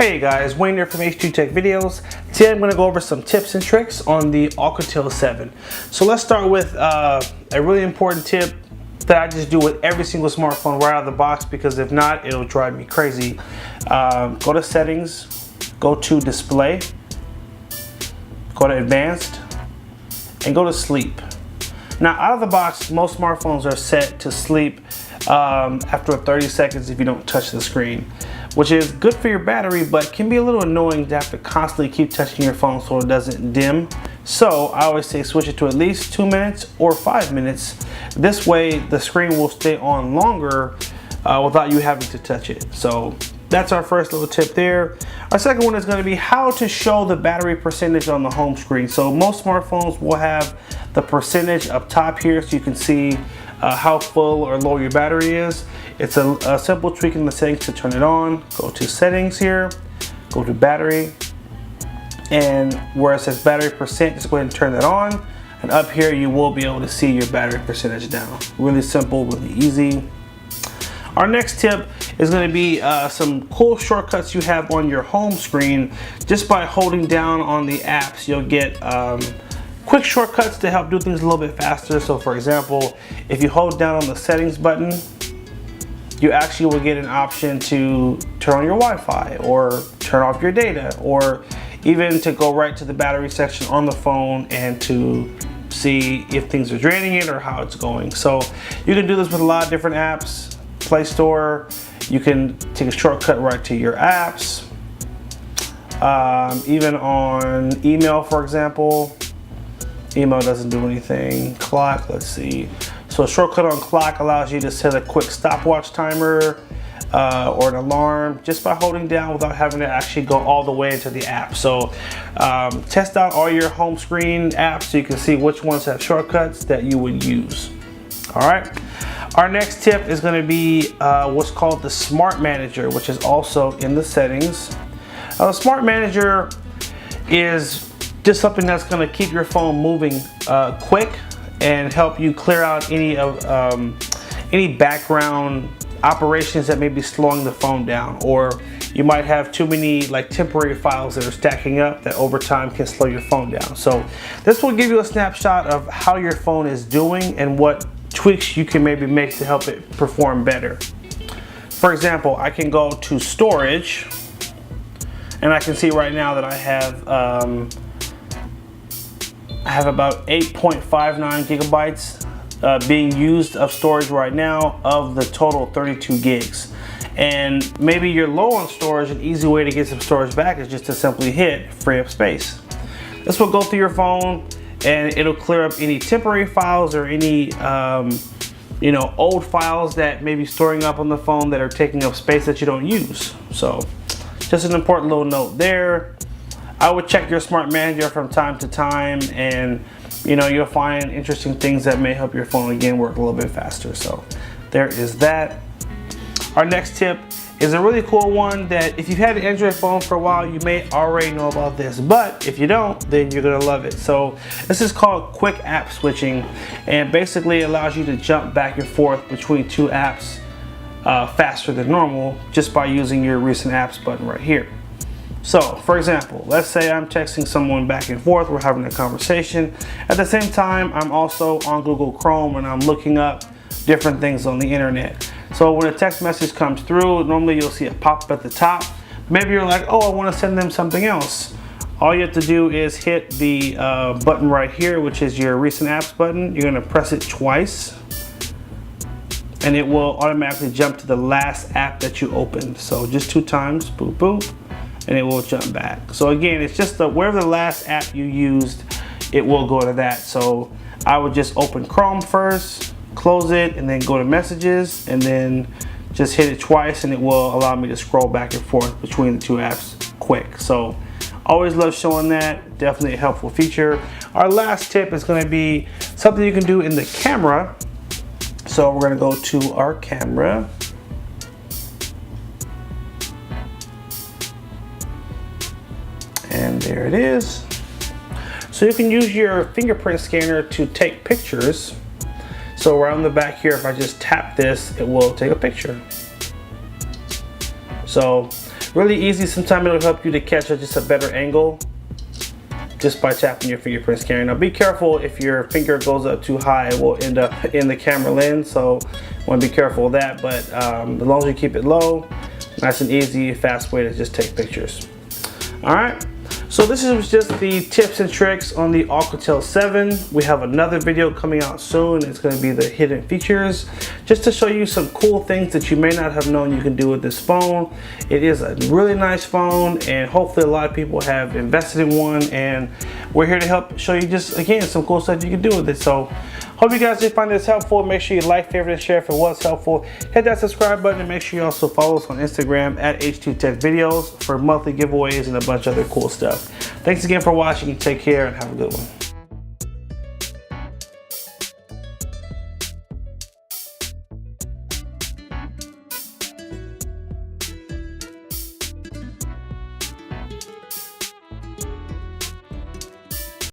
Hey guys, Wayne here from H2 Tech Videos. Today I'm going to go over some tips and tricks on the Alcatel 7. So let's start with a really important tip that I just do with every single smartphone right out of the box, because if not, it'll drive me crazy. Go to settings, go to display, go to advanced, and go to sleep. Now out of the box, most smartphones are set to sleep after 30 seconds if you don't touch the screen, which is good for your battery, but can be a little annoying to have to constantly keep touching your phone so it doesn't dim. So I always say switch it to at least 2 minutes or 5 minutes. This way the screen will stay on longer without you having to touch it. So that's our first little tip there. Our second one is going to be how to show the battery percentage on the home screen. So most smartphones will have the percentage up top here so you can see how full or low your battery is. It's a simple tweak in the settings to turn it on. Go to settings here, go to battery, and where it says battery percent, just go ahead and turn that on. And up here you will be able to see your battery percentage down. Really simple, really easy. Our next tip is going to be some cool shortcuts you have on your home screen. Just by holding down on the apps, you'll get quick shortcuts to help do things a little bit faster. So for example, if you hold down on the settings button, you actually will get an option to turn on your Wi-Fi or turn off your data, or even to go right to the battery section on the phone and to see if things are draining it or how it's going. So you can do this with a lot of different apps. Play Store, you can take a shortcut right to your apps. Even on email, for example. Email doesn't do anything. Clock, let's see. So a shortcut on clock allows you to set a quick stopwatch timer or an alarm just by holding down without having to actually go all the way into the app. So test out all your home screen apps so you can see which ones have shortcuts that you would use. All right. Our next tip is going to be what's called the Smart Manager, which is also in the settings. The Smart Manager is just something that's going to keep your phone moving quick and help you clear out any background operations that may be slowing the phone down, or you might have too many temporary files that are stacking up that over time can slow your phone down. So this will give you a snapshot of how your phone is doing and what tweaks you can maybe make to help it perform better. For example, I can go to storage and I can see right now that I have about 8.59 gigabytes being used of storage right now of the total 32 gigs. And maybe you're low on storage. An easy way to get some storage back is just to simply hit free up space. This will go through your phone and it'll clear up any temporary files or any old files that may be storing up on the phone that are taking up space that you don't use. So just an important little note there. I would check your Smart Manager from time to time, and you'll find interesting things that may help your phone again work a little bit faster. So there is that. Our next tip is a really cool one that if you've had an Android phone for a while, you may already know about this, but if you don't, then you're gonna love it. So this is called quick app switching, and basically allows you to jump back and forth between two apps faster than normal just by using your recent apps button right here. So for example, let's say I'm texting someone back and forth, we're having a conversation. At the same time, I'm also on Google Chrome and I'm looking up different things on the internet. So when a text message comes through, normally you'll see it pop up at the top. Maybe you're like, oh, I want to send them something else. All you have to do is hit the button right here, which is your recent apps button. You're going to press it twice and it will automatically jump to the last app that you opened. So just 2 times, boop, boop, and it will jump back. So again, it's just wherever the last app you used, it will go to that. So I would just open Chrome first, close it, and then go to messages, and then just hit it twice, and it will allow me to scroll back and forth between the two apps quick. So always love showing that. Definitely a helpful feature. Our last tip is going to be something you can do in the camera. So we're going to go to our camera. And there it is. So you can use your fingerprint scanner to take pictures. So around the back here, if I just tap this, it will take a picture. So Really easy. Sometimes it'll help you to catch just a better angle just by tapping your fingerprint scanner. Now be careful, if your finger goes up too high, it will end up in the camera lens, so you want to be careful of that. But as long as you keep it low, nice and easy, fast way to just take pictures. All right. So this is just the tips and tricks on the Alcatel 7. We have another video coming out soon. It's going to be the hidden features, just to show you some cool things that you may not have known you can do with this phone. It is a really nice phone, and hopefully a lot of people have invested in one, and we're here to help show you just, again, some cool stuff you can do with it. So hope you guys did find this helpful. Make sure you like, favorite, and share if it was helpful. Hit that subscribe button, and make sure you also follow us on Instagram at H2TechVideos for monthly giveaways and a bunch of other cool stuff. Thanks again for watching. Take care and have a good one.